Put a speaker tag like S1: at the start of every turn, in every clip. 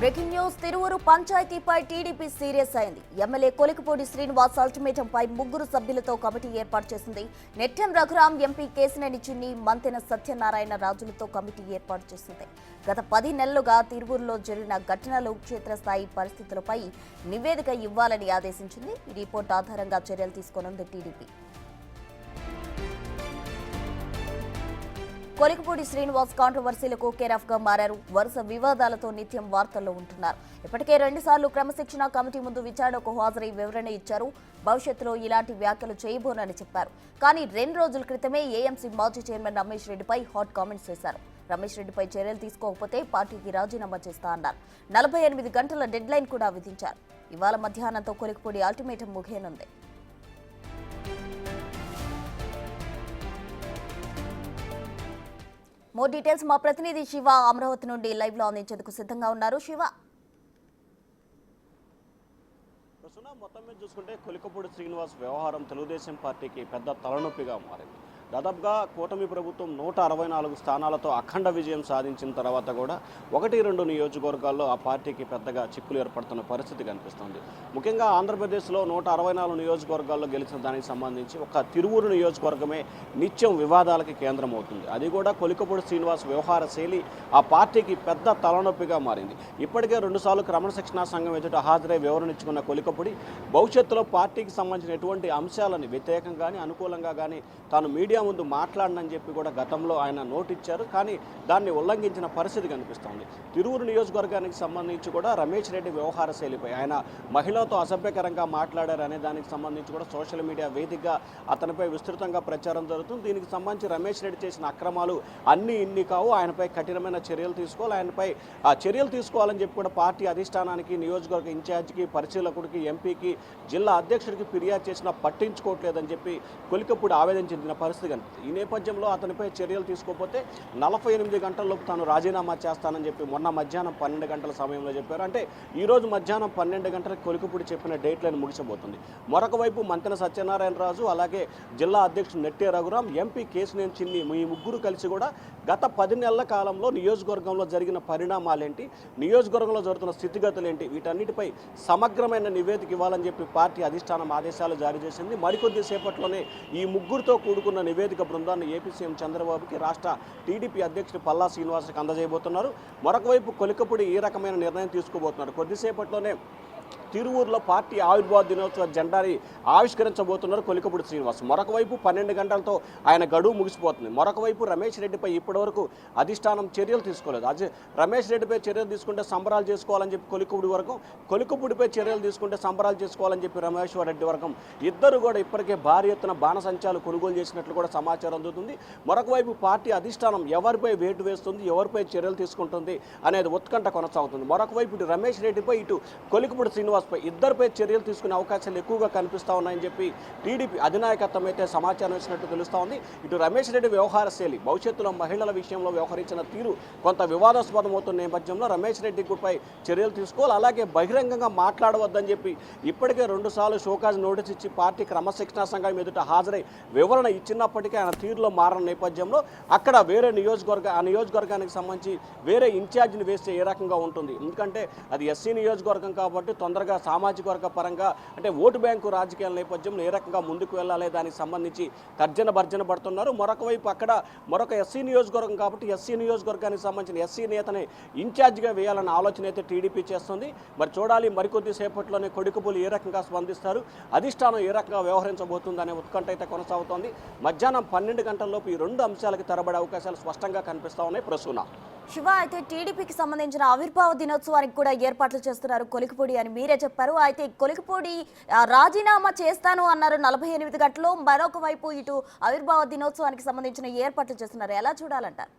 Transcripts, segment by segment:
S1: Breaking news Tiruvuru పంచాయతీపై TDP serious అయింది. MLA Kolikapudi Srinivas అల్టిమేటంపై ముగ్గురు సభ్యులతో కమిటీ ఏర్పాటు చేసింది. నెట్టెం రఘురాం, ఎంపీ కేశినేని చిన్ని, మంతెన సత్యనారాయణ రాజులతో కమిటీ ఏర్పాటు చేసింది. గత 10 నెలలుగా తిరువురులో జరిగిన ఘటనలు, క్షేత్రస్థాయి పరిస్థితులపై నివేదిక ఇవ్వాలని ఆదేశించింది. ఈ రిపోర్ట్ ఆధారంగా చర్యలు తీసుకోనుంది టీడీపీ. కొలికపూడి శ్రీనివాస్ కాంట్రవర్సీలకు కేరాఫ్ గా మారారు. వరుస వివాదాలతో నిత్యం వార్తల్లో ఉంటున్నారు. ఇప్పటికే 2 సార్లు క్రమశిక్షణ కమిటీ ముందు విచారణకు హాజరై వివరణ ఇచ్చారు. భవిష్యత్తులో ఇలాంటి వ్యాఖ్యలు చేయబోనని చెప్పారు. కానీ 2 రోజుల క్రితమే ఏఎంసీ మాజీ చైర్మన్ రమేష్ రెడ్డిపై హాట్ కామెంట్స్ చేశారు. రమేష్ రెడ్డిపై చర్యలు తీసుకోకపోతే పార్టీకి రాజీనామా చేస్తా అన్నారు. 48 గంటల డెడ్ లైన్ కూడా విధించారు. ఇవాళ మధ్యాహ్నంతో కొలికపూడి అల్టిమేటం ముగియనుంది. మోర్ డీటెయిల్స్ మా ప్రతినిధి శివ అమరావతి నుండి లైవ్ లో అందించేందుకు సిద్ధంగా ఉన్నారు. శివ,
S2: మొత్తం మీద చూసుకుంటే కొలికపూడి శ్రీనివాస్ వ్యవహారం తెలుగుదేశం పార్టీకి పెద్ద తలనొప్పిగా మారింది. దాదాపుగా కూటమి ప్రభుత్వం 164 స్థానాలతో అఖండ విజయం సాధించిన తర్వాత కూడా 1-2 నియోజకవర్గాల్లో ఆ పార్టీకి పెద్దగా చిక్కులు ఏర్పడుతున్న పరిస్థితి కనిపిస్తుంది. ముఖ్యంగా ఆంధ్రప్రదేశ్లో 164 నియోజకవర్గాల్లో గెలిచిన దానికి సంబంధించి ఒక తిరువురు నియోజకవర్గమే నిత్యం వివాదాలకి కేంద్రం అవుతుంది. అది కూడా కొలికపూడి శ్రీనివాస్ వ్యవహార శైలి ఆ పార్టీకి పెద్ద తలనొప్పిగా మారింది. ఇప్పటికే 2 సార్లు క్రమశిక్షణా సంఘం ఎదుట హాజరై వివరణ ఇచ్చుకున్న కొలికపూడి భవిష్యత్తులో పార్టీకి సంబంధించిన ఎటువంటి అంశాలని వ్యతిరేకంగా కానీ అనుకూలంగా కానీ తాను మీడియా ముందు మాట్లాడనని చెప్పి కూడా గతంలో ఆయన నోటిచ్చారు. కానీ దాన్ని ఉల్లంఘించిన పరిస్థితి కనిపిస్తోంది. తిరువురు నియోజకవర్గానికి సంబంధించి కూడా రమేష్ రెడ్డి వ్యవహార శైలిపై ఆయన మహిళతో అసభ్యకరంగా మాట్లాడారనే దానికి సంబంధించి కూడా సోషల్ మీడియా వేదికగా అతనిపై విస్తృతంగా ప్రచారం జరుగుతుంది. దీనికి సంబంధించి రమేష్ రెడ్డి చేసిన అక్రమాలు ఇన్ని కావు, ఆయనపై కఠినమైన చర్యలు తీసుకోవాలి, ఆయనపై చర్యలు తీసుకోవాలని చెప్పి కూడా పార్టీ అధిష్టానానికి, నియోజకవర్గ ఇన్ఛార్జికి, పరిశీలకుడికి, ఎంపీకి, జిల్లా అధ్యక్షుడికి ఫిర్యాదు చేసినా పట్టించుకోవట్లేదని చెప్పి కొలికపూడి ఆవేదన చెందిన పరిస్థితి. ఈ నేపథ్యంలో అతనిపై చర్యలు తీసుకోకపోతే 48 గంటల్లోపు తాను రాజీనామా చేస్తానని చెప్పి మొన్న మధ్యాహ్నం 12 గంటల సమయంలో చెప్పారు. అంటే ఈ రోజు మధ్యాహ్నం 12 గంటలకు కొలికపూడి చెప్పిన డేట్ లైన్ ముగిసబోతుంది. మరొక వైపు మంతెన సత్యనారాయణ రాజు, అలాగే జిల్లా అధ్యక్షుడు నెట్టెం రఘురాం, ఎంపీ కేశినేని చిన్ని, ఈ ముగ్గురు కలిసి కూడా గత 10 నెలల కాలంలో నియోజకవర్గంలో జరిగిన పరిణామాలేంటి, నియోజకవర్గంలో జరుగుతున్న స్థితిగతులు ఏంటి, వీటన్నిటిపై సమగ్రమైన నివేదిక ఇవ్వాలని చెప్పి పార్టీ అధిష్టానం ఆదేశాలు జారీ చేసింది. మరికొద్ది సేపట్లోనే ఈ ముగ్గురితో కూడుకున్న నివేదిక బృందాన్ని ఏపీ సీఎం చంద్రబాబుకి, రాష్ట్ర టీడీపీ అధ్యక్షుడు పల్లా శ్రీనివాస్కి అందజేయబోతున్నారు. మరొక వైపు కొలికపూడి ఈ రకమైన నిర్ణయం తీసుకోబోతున్నారు. కొద్దిసేపట్లోనే తిరువూరులో పార్టీ ఆవిర్భావ దినోత్సవ జెండాని ఆవిష్కరించబోతున్నారు కొలికపూడి శ్రీనివాస్. మరొక వైపు 12 గంటలతో ఆయన గడువు ముగిసిపోతుంది. మరొక వైపు రమేష్ రెడ్డిపై ఇప్పటివరకు అధిష్టానం చర్యలు తీసుకోలేదు. రమేష్ రెడ్డిపై చర్యలు తీసుకుంటే సంబరాలు చేసుకోవాలని చెప్పి కొలికపూడి వర్గం, కొలికపూడిపై చర్యలు తీసుకుంటే సంబరాలు చేసుకోవాలని చెప్పి రమేశ్వర్ రెడ్డి వర్గం ఇద్దరు కూడా ఇప్పటికే భారీ ఎత్తున బాణసంచాలు కొనుగోలు చేసినట్లు కూడా సమాచారం అందుతుంది. మరొక వైపు పార్టీ అధిష్టానం ఎవరిపై వేటు వేస్తుంది, ఎవరిపై చర్యలు తీసుకుంటుంది అనేది ఉత్కంఠ కొనసాగుతుంది. మరొక వైపు ఇటు రమేష్ రెడ్డిపై, ఇటు కొలికపూడి శ్రీనివాస్ ఇద్దరిపై చర్యలు తీసుకునే అవకాశాలు ఎక్కువగా కనిపిస్తా ఉన్నాయని చెప్పి టీడీపీ అధినాయకత్వం అయితే సమాచారం ఇచ్చినట్టు తెలుస్తూ ఉంది. ఇటు రమేష్ రెడ్డి వ్యవహార శైలి, భవిష్యత్తులో మహిళల విషయంలో వ్యవహరించిన తీరు కొంత వివాదాస్పదం అవుతున్న నేపథ్యంలో రమేష్ రెడ్డిపై చర్యలు తీసుకోవాలి, అలాగే బహిరంగంగా మాట్లాడవద్దని చెప్పి ఇప్పటికే 2 సార్లు షోకాజ్ నోటీస్ ఇచ్చి పార్టీ క్రమశిక్షణా సంఘం ఎదుట హాజరై వివరణ ఇచ్చినప్పటికీ ఆయన తీరులో మారిన నేపథ్యంలో అక్కడ వేరే ఆ నియోజకవర్గానికి సంబంధించి వేరే ఇన్ఛార్జిని వేస్తే ఏ రకంగా ఉంటుంది, ఎందుకంటే అది ఎస్సీ నియోజకవర్గం కాబట్టి తొందరగా సామాజిక వర్గ పరంగా అంటే ఓటు బ్యాంకు రాజకీయాల నేపథ్యంలో ఏ రకంగా ముందుకు వెళ్ళాలి దానికి సంబంధించి భర్జన పడుతున్నారు. మరొక వైపు అక్కడ మరొక ఎస్సీ నియోజకవర్గం కాబట్టి ఎస్సీ నియోజకవర్గానికి సంబంధించిన ఎస్సీ నేతని ఇన్ఛార్జిగా వేయాలన్న ఆలోచన అయితే టీడీపీ చేస్తుంది. మరి చూడాలి మరికొద్ది సేపట్లోనే కొలికపూడి ఏ రకంగా స్పందిస్తారు, అధిష్టానం ఏ రకంగా వ్యవహరించబోతుంది అనే ఉత్కంఠ అయితే కొనసాగుతోంది. మధ్యాహ్నం 12 గంటల్లోపు ఈ 2 అంశాలకి తరబడే అవకాశాలు స్పష్టంగా కనిపిస్తా ఉన్నాయి. ప్రసూన,
S1: శివ, అయితే టీడీపీకి సంబంధించిన ఆవిర్భావ దినోత్సవానికి కూడా ఏర్పాట్లు చేస్తున్నారు కొలికపూడి అని మీరే చెప్పారు. అయితే కొలికపూడి రాజీనామా చేస్తాను అన్నారు 48 గంటల్లో. మరొక వైపు ఇటు ఆవిర్భావ దినోత్సవానికి సంబంధించిన ఏర్పాట్లు చేస్తున్నారు. ఎలా చూడాలంటారు?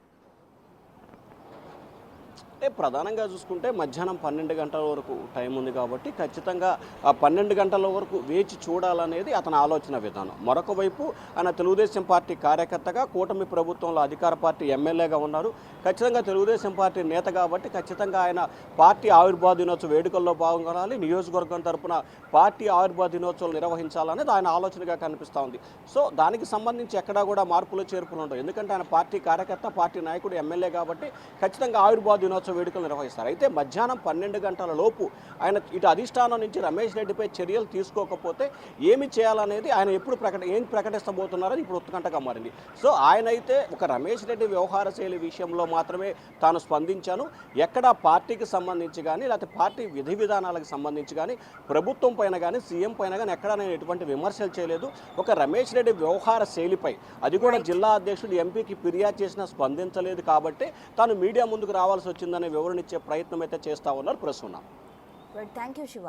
S2: అంటే ప్రధానంగా చూసుకుంటే మధ్యాహ్నం 12 గంటల వరకు టైం ఉంది కాబట్టి ఖచ్చితంగా ఆ 12 గంటల వరకు వేచి చూడాలనేది అతని ఆలోచన విధానం. మరొక వైపు ఆయన తెలుగుదేశం పార్టీ కార్యకర్తగా, కూటమి ప్రభుత్వంలో అధికార పార్టీ ఎమ్మెల్యేగా ఉన్నారు. ఖచ్చితంగా తెలుగుదేశం పార్టీ నేత కాబట్టి ఖచ్చితంగా ఆయన పార్టీ ఆవిర్భావ దినోత్సవ వేడుకల్లో పాల్గొనాలి, నియోజకవర్గం తరపున పార్టీ ఆవిర్భావ దినోత్సవం నిర్వహించాలనేది ఆయన ఆలోచనగా కనిపిస్తూ ఉంది. సో దానికి సంబంధించి ఎక్కడా కూడా మార్పులు చేర్పులు ఉండవు. ఎందుకంటే ఆయన పార్టీ కార్యకర్త, పార్టీ నాయకుడు, ఎమ్మెల్యే కాబట్టి ఖచ్చితంగా ఆవిర్భావ దినోత్సవం ప్రారంభోత్సవ వేడుకలు నిర్వహిస్తారు. అయితే మధ్యాహ్నం 12 గంటల లోపు ఆయన ఇటు అధిష్టానం నుంచి రమేష్ రెడ్డిపై చర్యలు తీసుకోకపోతే ఏమి చేయాలనేది ఆయన ఎప్పుడు ఏం ప్రకటిస్తబోతున్నారని ఇప్పుడు ఉత్కంఠగా మారింది. సో ఆయన అయితే ఒక రమేష్ రెడ్డి వ్యవహార శైలి విషయంలో మాత్రమే తాను స్పందించాను, ఎక్కడా పార్టీకి సంబంధించి కానీ లేకపోతే పార్టీ విధి విధానాలకు సంబంధించి కానీ ప్రభుత్వం పైన కానీ సీఎం పైన కానీ ఎక్కడా నేను ఎటువంటి విమర్శలు చేయలేదు. ఒక రమేష్ రెడ్డి వ్యవహార శైలిపై అది కూడా జిల్లా అధ్యక్షుడు ఎంపీకి ఫిర్యాదు చేసినా స్పందించలేదు కాబట్టి తాను మీడియా ముందుకు రావాల్సి వచ్చిందనే వివరణ ఇచ్చే ప్రయత్నం అయితే చేస్తా ఉన్నారు ప్రస్తుతం.
S1: Thank you Shiva.